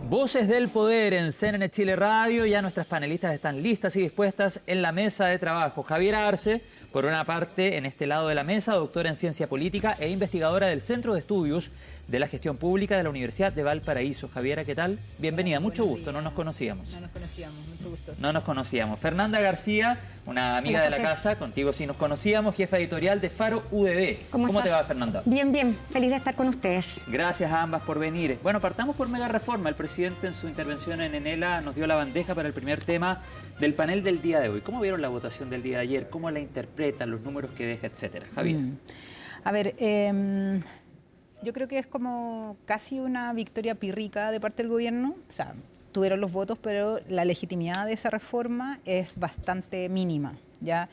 Voces del Poder en CNN Chile Radio. Ya nuestras panelistas están listas y dispuestas en la mesa de trabajo. Javiera Arce, por una parte, en este lado de la mesa, doctora en Ciencia Política e investigadora del Centro de Estudios de la Gestión Pública de la Universidad de Valparaíso. Javiera, ¿qué tal? Bienvenida, mucho gusto, no nos conocíamos. No nos conocíamos, mucho gusto. No nos conocíamos. Fernanda García, una amiga de la casa, contigo sí nos conocíamos, jefa editorial de Faro UDD. ¿Cómo te va, Fernanda? Bien, bien, feliz de estar con ustedes. Gracias a ambas por venir. Bueno, partamos por Mega Reforma. El presidente en su intervención en Enela nos dio la bandeja para el primer tema del panel del día de hoy. ¿Cómo vieron la votación del día de ayer? ¿Cómo la interpretan, los números que deja, etcétera? Javier. A ver, yo creo que es como casi una victoria pírrica de parte del gobierno. O sea, tuvieron los votos, pero la legitimidad de esa reforma es bastante mínima, ¿ya?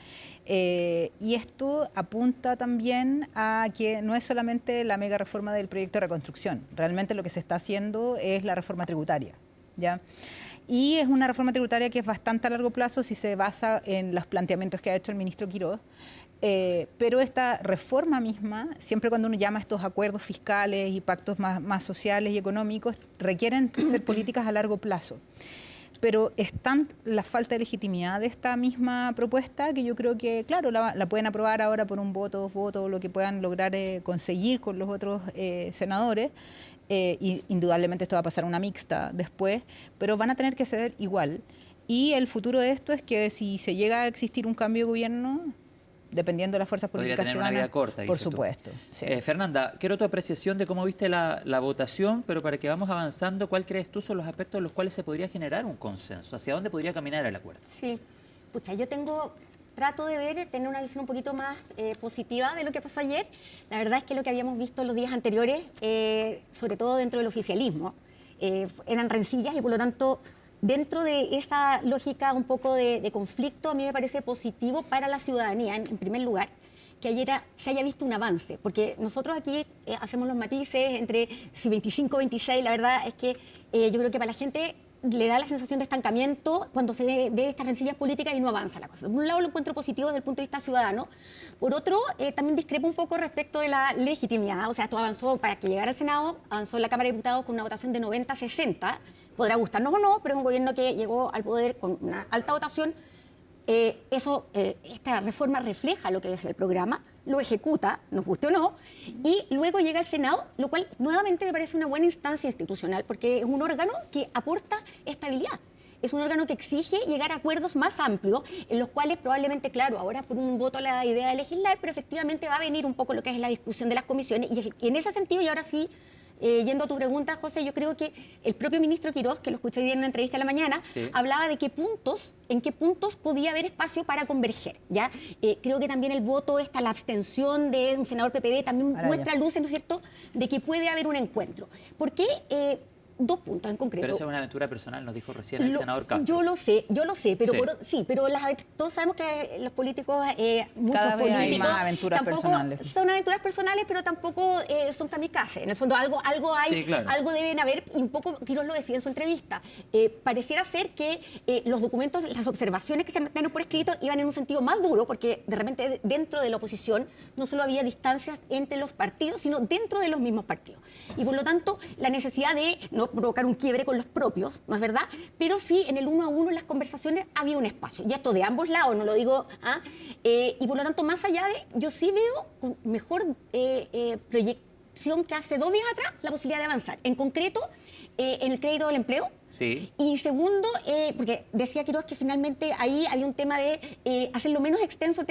Y esto apunta también a que no es solamente la mega reforma del proyecto de reconstrucción. Realmente lo que se está haciendo es la reforma tributaria, ¿ya? Y es una reforma tributaria que es bastante a largo plazo si se basa en los planteamientos que ha hecho el ministro Quirós. Pero esta reforma misma, siempre cuando uno llama a estos acuerdos fiscales y pactos más sociales y económicos, requieren ser políticas a largo plazo. Pero es tan la falta de legitimidad de esta misma propuesta que yo creo que, claro, la pueden aprobar ahora por un voto, 2 votos, lo que puedan lograr conseguir con los otros senadores. Y indudablemente esto va a pasar a una mixta después, pero van a tener que ceder igual. Y el futuro de esto es que si se llega a existir un cambio de gobierno, dependiendo de las fuerzas políticas podría tener una vida corta, por supuesto. Sí. Fernanda, quiero tu apreciación de cómo viste la votación, pero para que vamos avanzando, ¿cuál crees tú son los aspectos en los cuales se podría generar un consenso? ¿Hacia dónde podría caminar el acuerdo? Sí, pucha, yo trato de tener una visión un poquito más positiva de lo que pasó ayer. La verdad es que lo que habíamos visto los días anteriores, sobre todo dentro del oficialismo, eran rencillas y por lo tanto, dentro de esa lógica un poco de conflicto, a mí me parece positivo para la ciudadanía, en primer lugar, que ayer se haya visto un avance, porque nosotros aquí hacemos los matices entre si 25 o 26, la verdad es que yo creo que para la gente le da la sensación de estancamiento cuando se ve estas rencillas políticas y no avanza la cosa. Por un lado lo encuentro positivo desde el punto de vista ciudadano, por otro también discrepo un poco respecto de la legitimidad, o sea, esto avanzó para que llegara al Senado, avanzó en la Cámara de Diputados con una votación de 90-60, podrá gustarnos o no, pero es un gobierno que llegó al poder con una alta votación. Esta reforma refleja lo que es el programa, lo ejecuta, nos guste o no, y luego llega al Senado, lo cual nuevamente me parece una buena instancia institucional, porque es un órgano que aporta estabilidad. Es un órgano que exige llegar a acuerdos más amplios, en los cuales probablemente, claro, ahora por un voto la idea de legislar, pero efectivamente va a venir un poco lo que es la discusión de las comisiones, y en ese sentido, y ahora sí, yendo a tu pregunta, José, yo creo que el propio ministro Quirós, que lo escuché hoy día en una entrevista a la mañana, sí, hablaba de en qué puntos podía haber espacio para converger, ¿ya? Creo que también el voto, la abstención de un senador PPD también muestra luces, ¿no es cierto?, de que puede haber un encuentro. ¿Por qué? 2 puntos en concreto. Pero eso es una aventura personal, nos dijo recién el senador Castro. Yo lo sé, pero sí, pero todos sabemos que los políticos, muchos cada vez políticos, hay más aventuras personales. Son aventuras personales, pero tampoco son kamikaze. En el fondo algo hay, sí, claro, algo deben haber, y un poco Quirós lo decía en su entrevista. Pareciera ser que los documentos, las observaciones que se mantenían por escrito iban en un sentido más duro, porque de repente dentro de la oposición no solo había distancias entre los partidos, sino dentro de los mismos partidos. Y por lo tanto, la necesidad de no provocar un quiebre con los propios, ¿no es verdad? Pero sí, en el 1 a 1, en las conversaciones, había un espacio. Y esto de ambos lados, no lo digo, y por lo tanto, más allá yo sí veo con mejor proyección que hace 2 días atrás la posibilidad de avanzar. En concreto, en el crédito del empleo. Sí. Y segundo, porque decía Quirós que finalmente ahí había un tema de hacerlo menos extenso,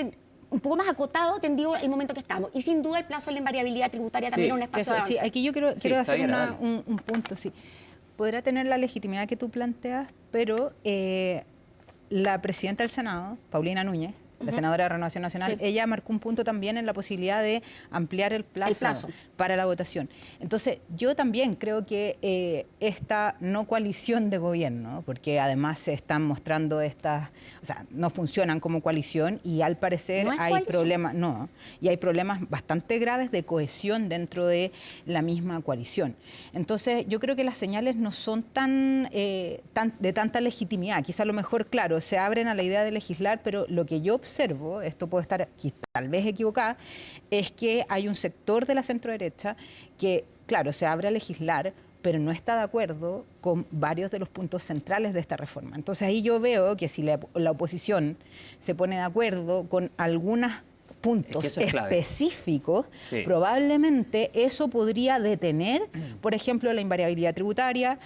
un poco más acotado, atendido el momento que estamos. Y sin duda el plazo de la invariabilidad tributaria también es un espacio de avance. Sí, aquí yo quiero hacer un punto, sí. Podrá tener la legitimidad que tú planteas, pero la presidenta del Senado, Paulina Núñez, la senadora de Renovación Nacional, sí, ella marcó un punto también en la posibilidad de ampliar el plazo para la votación. Entonces, yo también creo que esta no coalición de gobierno, porque además se están mostrando o sea, no funcionan como coalición y al parecer hay problemas, y hay problemas bastante graves de cohesión dentro de la misma coalición. Entonces, yo creo que las señales no son de tanta legitimidad. Quizá a lo mejor, claro, se abren a la idea de legislar, pero lo que yo observo, esto puede estar tal vez equivocada, es que hay un sector de la centroderecha que, claro, se abre a legislar, pero no está de acuerdo con varios de los puntos centrales de esta reforma. Entonces ahí yo veo que si la oposición se pone de acuerdo con algunos puntos específicos, sí, probablemente eso podría detener, por ejemplo, la invariabilidad tributaria.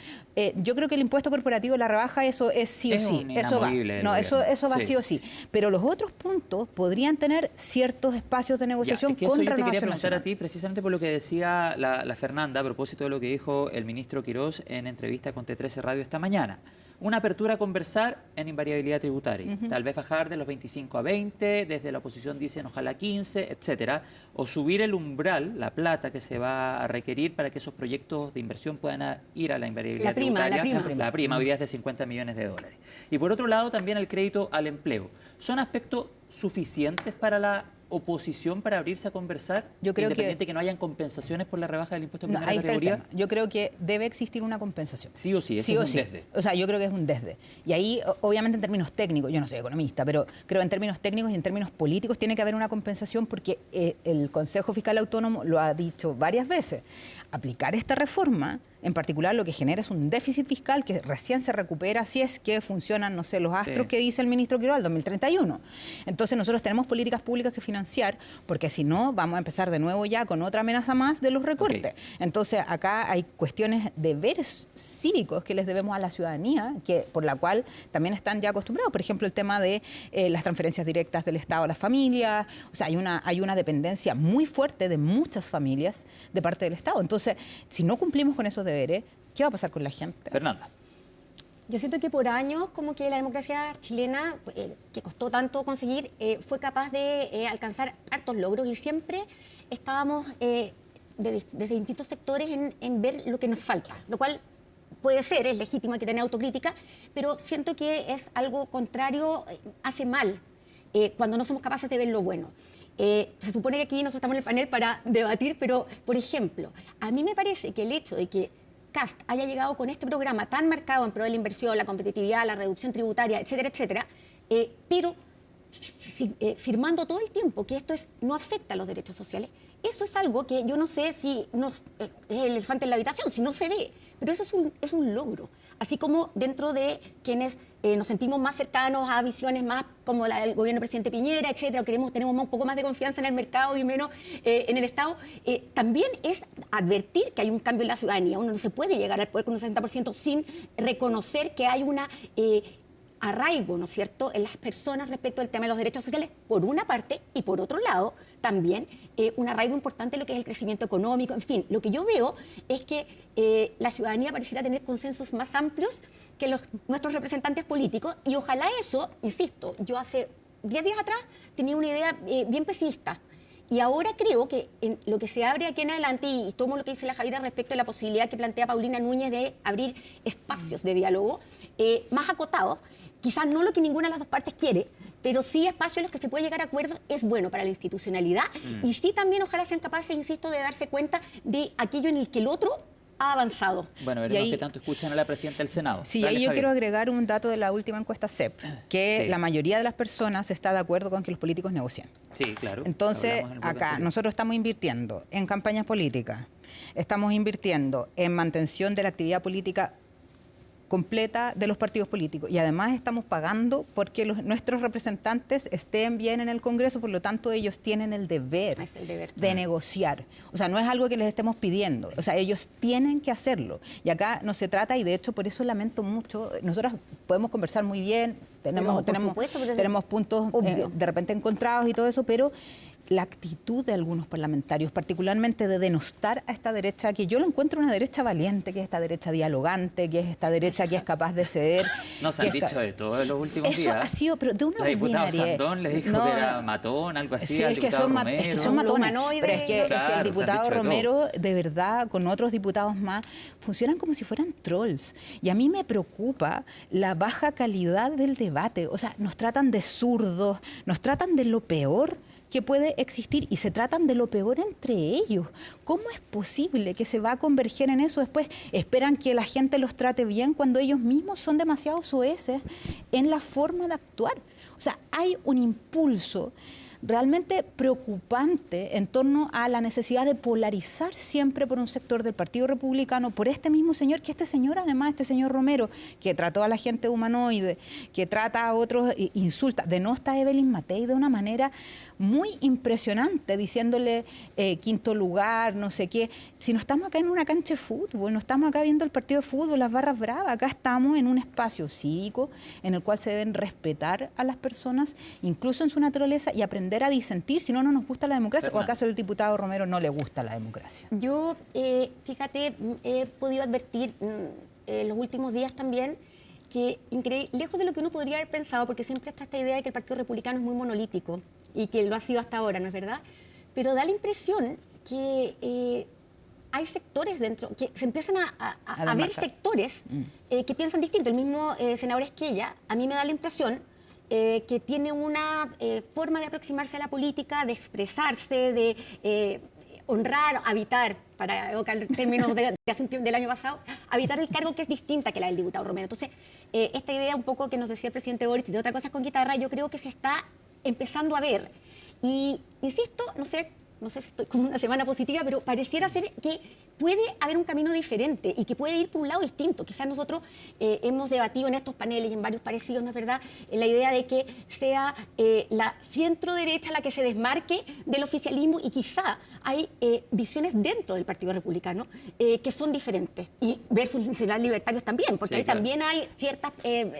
Yo creo que el impuesto corporativo, la rebaja, eso es sí o sí. Eso va. No, eso va sí o sí. Pero los otros puntos podrían tener ciertos espacios de negociación con Renovación Nacional. Yo te quería preguntar Nacional. a ti, precisamente por lo que decía la Fernanda, a propósito de lo que dijo el ministro Quirós en entrevista con T13 Radio esta mañana. Una apertura a conversar en invariabilidad tributaria. Tal vez bajar de los 25 a 20, desde la oposición dicen ojalá 15, etcétera. O subir el umbral, la plata que se va a requerir para que esos proyectos de inversión puedan ir a la invariabilidad tributaria. La prima, hoy día es de 50 millones de dólares. Y por otro lado, también el crédito al empleo. ¿Son aspectos suficientes para la oposición para abrirse a conversar, yo creo independiente que no hayan compensaciones por la rebaja del impuesto de primera categoría? Yo creo que debe existir una compensación. Sí o sí, eso es un desde. O sea, yo creo que es un desde. Y ahí, obviamente, en términos técnicos, yo no soy economista, pero creo en términos técnicos y en términos políticos tiene que haber una compensación porque el Consejo Fiscal Autónomo lo ha dicho varias veces. Aplicar esta reforma, en particular, lo que genera es un déficit fiscal que recién se recupera si es que funcionan, no sé, los astros que dice el ministro Quirós al 2031. Entonces nosotros tenemos políticas públicas que financiar, porque si no, vamos a empezar de nuevo ya con otra amenaza más de los recortes. Entonces acá hay cuestiones, deberes cívicos que les debemos a la ciudadanía, por la cual también están ya acostumbrados. Por ejemplo, el tema de las transferencias directas del Estado a las familias. O sea, hay una dependencia muy fuerte de muchas familias de parte del Estado. Entonces, si no cumplimos con esos deberes, ¿qué va a pasar con la gente? Fernanda. Yo siento que por años como que la democracia chilena, que costó tanto conseguir, fue capaz de alcanzar hartos logros y siempre estábamos desde distintos sectores en ver lo que nos falta, lo cual puede ser, es legítimo, hay que tener autocrítica, pero siento que es algo contrario, hace mal cuando no somos capaces de ver lo bueno. Se supone que aquí nosotros estamos en el panel para debatir, pero, por ejemplo, a mí me parece que el hecho de que Kast haya llegado con este programa tan marcado en pro de la inversión, la competitividad, la reducción tributaria, etcétera, etcétera, pero firmando todo el tiempo que esto no afecta a los derechos sociales, eso es algo que yo no sé si es el elefante en la habitación, si no se ve, pero eso es un logro. Así como dentro de quienes nos sentimos más cercanos a visiones más como la del gobierno del presidente Piñera, etcétera, tenemos un poco más de confianza en el mercado y menos en el Estado, también es advertir que hay un cambio en la ciudadanía. Uno no se puede llegar al poder con un 60% sin reconocer que hay una arraigo, ¿no es cierto?, en las personas respecto al tema de los derechos sociales, por una parte, y por otro lado, también un arraigo importante en lo que es el crecimiento económico. En fin, lo que yo veo es que la ciudadanía pareciera tener consensos más amplios que nuestros representantes políticos, y ojalá eso, insisto, yo hace 10 días atrás tenía una idea bien pesimista, y ahora creo que en lo que se abre aquí en adelante, y tomo lo que dice la Javiera respecto a la posibilidad que plantea Paulina Núñez de abrir espacios de diálogo más acotados, quizás no lo que ninguna de las dos partes quiere, pero sí espacios en los que se puede llegar a acuerdos es bueno para la institucionalidad, y sí también ojalá sean capaces, insisto, de darse cuenta de aquello en el que el otro ha avanzado. Bueno, veremos qué tanto escuchan a la presidenta del Senado. Sí, ahí yo quiero agregar un dato de la última encuesta CEP, que la mayoría de las personas está de acuerdo con que los políticos negocian. Sí, claro. Entonces, acá nosotros estamos invirtiendo en campañas políticas, estamos invirtiendo en mantención de la actividad política completa de los partidos políticos, y además estamos pagando porque nuestros representantes estén bien en el Congreso, por lo tanto ellos tienen el deber de negociar. O sea, no es algo que les estemos pidiendo, o sea, ellos tienen que hacerlo, y acá no se trata, y de hecho por eso lamento mucho, nosotros podemos conversar muy bien, tenemos puntos de repente encontrados y todo eso, pero la actitud de algunos parlamentarios, particularmente de denostar a esta derecha, que yo lo encuentro una derecha valiente, que es esta derecha dialogante, que es esta derecha que es capaz de ceder. Nos han dicho de todo en los últimos días. Eso ha sido, pero de una ordinaria. La diputada Sandón les dijo que era matón, algo así. Sí, es que son matones, pero es que el diputado Romero, de verdad, con otros diputados más, funcionan como si fueran trolls. Y a mí me preocupa la baja calidad del debate. O sea, nos tratan de zurdos, nos tratan de lo peor que puede existir, y se tratan de lo peor entre ellos. ¿Cómo es posible que se va a converger en eso? Después esperan que la gente los trate bien cuando ellos mismos son demasiado soeces en la forma de actuar. O sea, hay un impulso realmente preocupante en torno a la necesidad de polarizar siempre por un sector del Partido Republicano, por este mismo señor, que este señor además, este señor Romero, que trató a la gente humanoide, que trata a otros, insulta, denosta a Evelyn Matei de una manera muy impresionante, diciéndole quinto lugar, no sé qué. Si no estamos acá en una cancha de fútbol, no estamos acá viendo el partido de fútbol, las barras bravas, acá estamos en un espacio cívico en el cual se deben respetar a las personas, incluso en su naturaleza, y aprender a disentir, si no, no nos gusta la democracia. ¿O acaso el diputado Romero no le gusta la democracia? Yo, fíjate, he podido advertir en los últimos días también que, lejos de lo que uno podría haber pensado, porque siempre está esta idea de que el Partido Republicano es muy monolítico y que lo ha sido hasta ahora, ¿no es verdad? Pero da la impresión que hay sectores dentro, que se empiezan a ver sectores que piensan distinto. El mismo senador Esquella, a mí me da la impresión que tiene una forma de aproximarse a la política, de expresarse, de honrar, habitar, para evocar términos del año pasado, habitar el cargo que es distinta que la del diputado Romero. Entonces, esta idea un poco que nos decía el presidente Boric de otra cosa con guitarra, yo creo que se está empezando a ver. Y, insisto, no sé si estoy como una semana positiva, pero pareciera ser que puede haber un camino diferente y que puede ir por un lado distinto. Quizás nosotros hemos debatido en estos paneles y en varios parecidos, ¿no es verdad?, la idea de que sea la centro-derecha la que se desmarque del oficialismo, y quizá hay visiones dentro del Partido Republicano que son diferentes, y versus los nacionales libertarios también, porque sí, ahí claro, también hay ciertas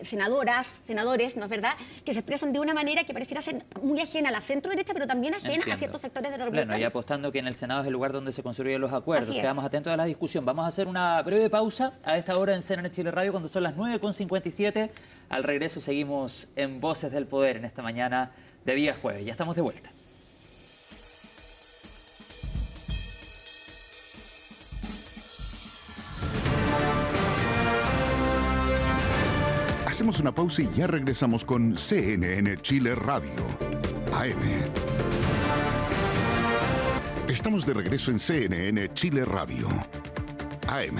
senadoras, senadores, ¿no es verdad?, que se expresan de una manera que pareciera ser muy ajena a la centro-derecha, pero también ajena a ciertos sectores de la República. Bueno, y apostando que en el Senado es el lugar donde se construyen los acuerdos. Quedamos atentos a la discusión. Vamos a hacer una breve pausa a esta hora en CNN Chile Radio, cuando son las 9:57. Al regreso seguimos en Voces del Poder en esta mañana de día jueves. Ya estamos de vuelta. Hacemos una pausa y ya regresamos con CNN Chile Radio, AM. Estamos de regreso en CNN Chile Radio, AM.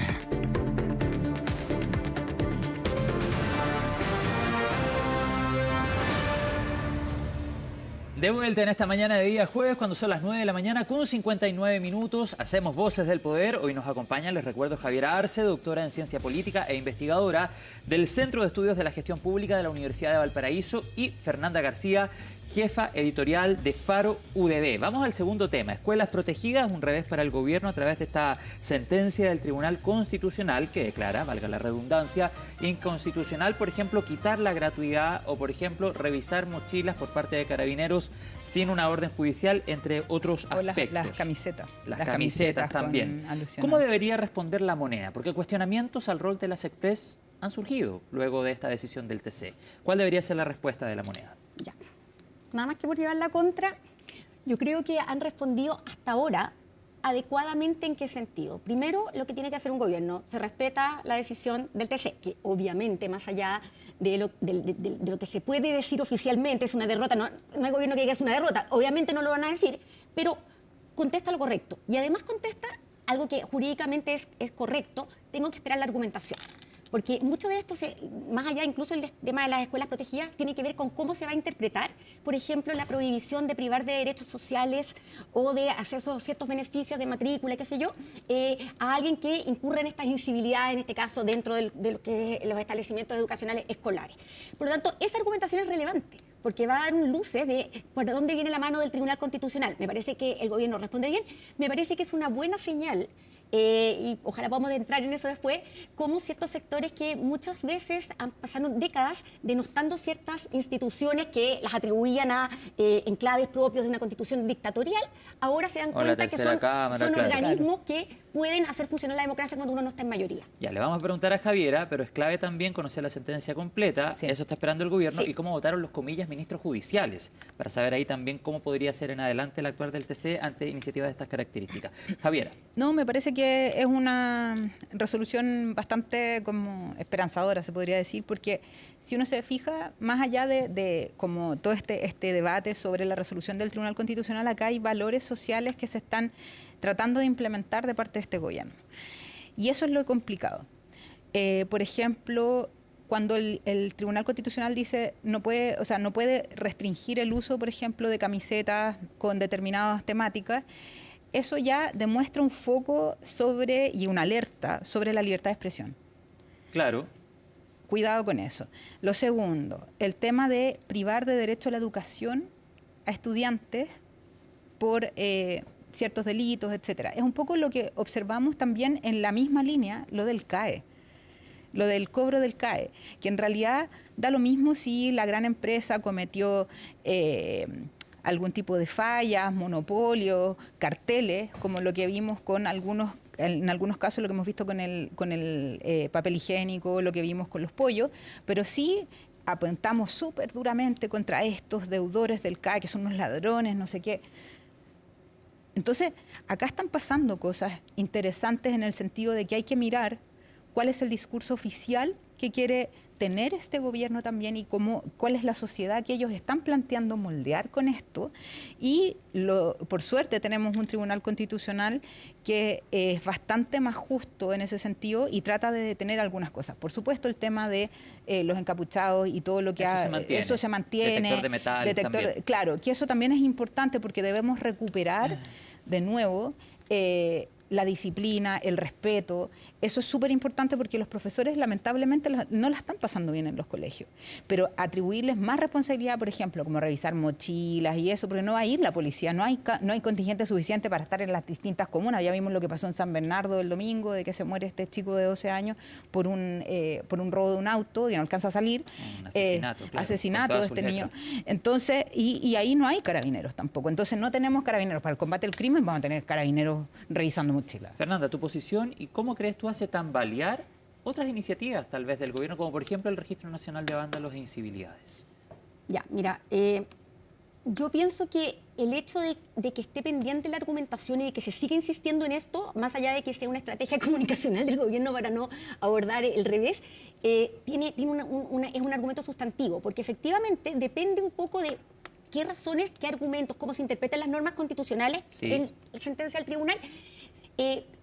De vuelta en esta mañana de día jueves, cuando son las 9 de la mañana con 59 minutos. Hacemos Voces del Poder. Hoy nos acompaña, les recuerdo, Javiera Arce, doctora en Ciencia Política e investigadora del Centro de Estudios de la Gestión Pública de la Universidad de Valparaíso, y Fernanda García, jefa editorial de Faro UDD. Vamos al segundo tema, escuelas protegidas, un revés para el gobierno a través de esta sentencia del Tribunal Constitucional que declara, valga la redundancia, inconstitucional, por ejemplo, quitar la gratuidad o, por ejemplo, revisar mochilas por parte de carabineros sin una orden judicial, entre otros aspectos. Las camisetas. Las camisetas también. ¿Cómo debería responder la moneda? Porque cuestionamientos al rol de las Express han surgido luego de esta decisión del TC. ¿Cuál debería ser la respuesta de la moneda? Ya. Nada más que por llevar la contra, yo creo que han respondido hasta ahora adecuadamente. ¿En qué sentido? Primero, lo que tiene que hacer un gobierno: se respeta la decisión del TC, que obviamente, más allá de lo que se puede decir oficialmente, es una derrota. No hay gobierno que diga es una derrota, obviamente no lo van a decir, pero contesta lo correcto. Y además contesta algo que jurídicamente es correcto: tengo que esperar la argumentación. Porque mucho de esto, más allá incluso del tema de las escuelas protegidas, tiene que ver con cómo se va a interpretar, por ejemplo, la prohibición de privar de derechos sociales o de acceso a ciertos beneficios de matrícula, qué sé yo, a alguien que incurra en estas incivilidades, en este caso dentro de lo que es los establecimientos educacionales escolares. Por lo tanto, esa argumentación es relevante, porque va a dar un luce de por dónde viene la mano del Tribunal Constitucional. Me parece que el gobierno responde bien, me parece que es una buena señal. Y ojalá podamos entrar en eso después, como ciertos sectores que muchas veces han pasado décadas denostando ciertas instituciones que las atribuían a enclaves propios de una constitución dictatorial, ahora se dan cuenta que son organismos que pueden hacer funcionar la democracia cuando uno no está en mayoría. Ya, le vamos a preguntar a Javiera, pero es clave también conocer la sentencia completa, eso está esperando el gobierno, y cómo votaron los, comillas, ministros judiciales, para saber ahí también cómo podría ser en adelante el actuar del TC ante iniciativas de estas características. Javiera. No, me parece que es una resolución bastante como esperanzadora, se podría decir, porque si uno se fija, más allá de como todo este debate sobre la resolución del Tribunal Constitucional, acá hay valores sociales que se están tratando de implementar de parte de este gobierno. Y eso es lo complicado. Por ejemplo, cuando el Tribunal Constitucional dice no puede restringir el uso, por ejemplo, de camisetas con determinadas temáticas, eso ya demuestra un foco y una alerta sobre la libertad de expresión. Claro. Cuidado con eso. Lo segundo, el tema de privar de derecho a la educación a estudiantes por ciertos delitos, etcétera. Es un poco lo que observamos también en la misma línea, lo del CAE. Lo del cobro del CAE, que en realidad da lo mismo si la gran empresa cometió algún tipo de fallas, monopolios, carteles, como lo que vimos en algunos casos, lo que hemos visto con el papel higiénico, lo que vimos con los pollos, pero sí apuntamos súper duramente contra estos deudores del CAE, que son unos ladrones, no sé qué. Entonces, acá están pasando cosas interesantes en el sentido de que hay que mirar cuál es el discurso oficial que quiere tener este gobierno también y cuál es la sociedad que ellos están planteando moldear con esto. Y por suerte tenemos un Tribunal Constitucional que es bastante más justo en ese sentido y trata de detener algunas cosas. Por supuesto, el tema de los encapuchados y todo lo que eso se mantiene. Detector de metales también. Claro, que eso también es importante porque debemos recuperar de nuevo la disciplina, el respeto. Eso es súper importante porque los profesores lamentablemente no la están pasando bien en los colegios. Pero atribuirles más responsabilidad, por ejemplo, como revisar mochilas y eso, porque no va a ir la policía, no hay contingente suficiente para estar en las distintas comunas. Ya vimos lo que pasó en San Bernardo el domingo, de que se muere este chico de 12 años por un robo de un auto y no alcanza a salir. Un asesinato, claro, asesinato de este niño. Entonces, y ahí no hay carabineros tampoco. Entonces no tenemos carabineros. Para el combate del crimen vamos a tener carabineros revisando mochilas. Fernanda, tu posición y cómo crees tú hace tambalear otras iniciativas tal vez del gobierno, como por ejemplo el Registro Nacional de Vándalos e Incivilidades. Ya, mira, yo pienso que el hecho de que esté pendiente la argumentación y de que se siga insistiendo en esto, más allá de que sea una estrategia comunicacional del gobierno para no abordar el revés, es un argumento sustantivo, porque efectivamente depende un poco de qué razones, qué argumentos, cómo se interpretan las normas constitucionales en la sentencia del tribunal.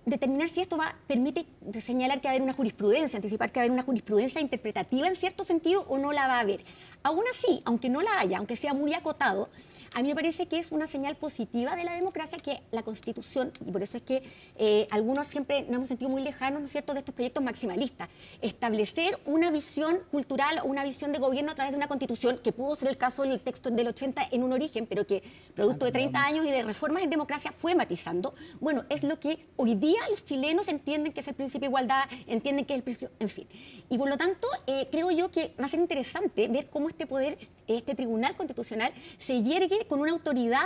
Determinar si esto permite señalar que va a haber una jurisprudencia, anticipar que va a haber una jurisprudencia interpretativa en cierto sentido o no la va a haber. Aún así, aunque no la haya, aunque sea muy acotado, a mí me parece que es una señal positiva de la democracia que la Constitución, y por eso es que algunos siempre nos hemos sentido muy lejanos, ¿no es cierto?, de estos proyectos maximalistas. Establecer una visión cultural o una visión de gobierno a través de una Constitución, que pudo ser el caso del texto del 80 en un origen, pero que producto de 30 años y de reformas en democracia fue matizando. Bueno, es lo que hoy día los chilenos entienden que es el principio de igualdad, entienden que es el principio, en fin. Y por lo tanto, creo yo que va a ser interesante ver cómo este poder, este Tribunal Constitucional, se yergue con una autoridad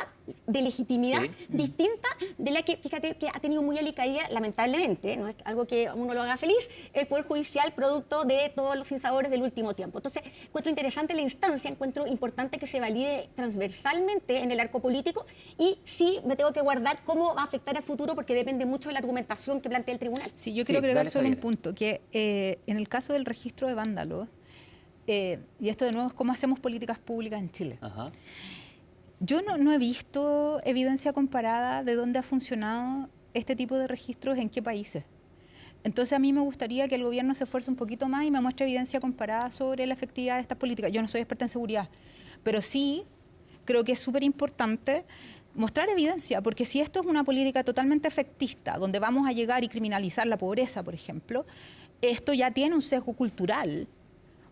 de legitimidad distinta de la que, fíjate, que ha tenido muy alicaída, lamentablemente, no es algo que a uno lo haga feliz, el Poder Judicial, producto de todos los sinsabores del último tiempo. Entonces, encuentro interesante la instancia, encuentro importante que se valide transversalmente en el arco político y sí me tengo que guardar cómo va a afectar al futuro porque depende mucho de la argumentación que plantea el tribunal. Sí, yo quiero agregar solo un punto, que en el caso del registro de vándalos, y esto de nuevo es cómo hacemos políticas públicas en Chile. Ajá. Yo no he visto evidencia comparada de dónde ha funcionado este tipo de registros en qué países. Entonces a mí me gustaría que el gobierno se esfuerce un poquito más y me muestre evidencia comparada sobre la efectividad de estas políticas. Yo no soy experta en seguridad, pero sí creo que es súper importante mostrar evidencia, porque si esto es una política totalmente efectista, donde vamos a llegar y criminalizar la pobreza, por ejemplo, esto ya tiene un sesgo cultural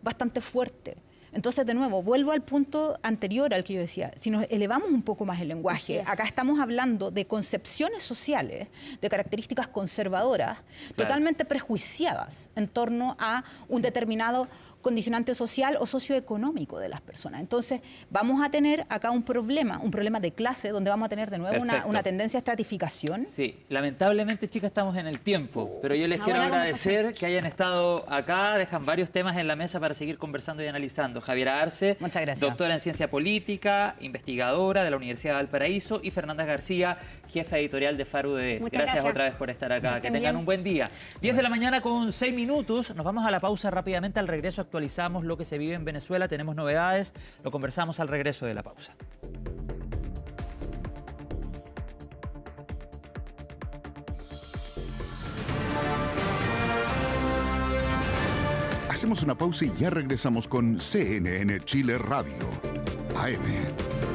bastante fuerte. Entonces, de nuevo, vuelvo al punto anterior al que yo decía, si nos elevamos un poco más el lenguaje, acá estamos hablando de concepciones sociales, de características conservadoras, totalmente prejuiciadas en torno a un determinado condicionante social o socioeconómico de las personas. Entonces, vamos a tener acá un problema de clase, donde vamos a tener de nuevo una tendencia a estratificación. Sí, lamentablemente, chicas, estamos en el tiempo, pero yo les quiero agradecer que hayan estado acá, dejan varios temas en la mesa para seguir conversando y analizando. Javiera Arce, doctora en Ciencia Política, investigadora de la Universidad de Valparaíso, y Fernanda García, jefa editorial de Faro UD. Gracias otra vez por estar acá. Que tengan un buen día. 10 de la mañana con 6 minutos. Nos vamos a la pausa rápidamente. Al regreso actualizamos lo que se vive en Venezuela. Tenemos novedades. Lo conversamos al regreso de la pausa. Hacemos una pausa y ya regresamos con CNN Chile Radio, AM.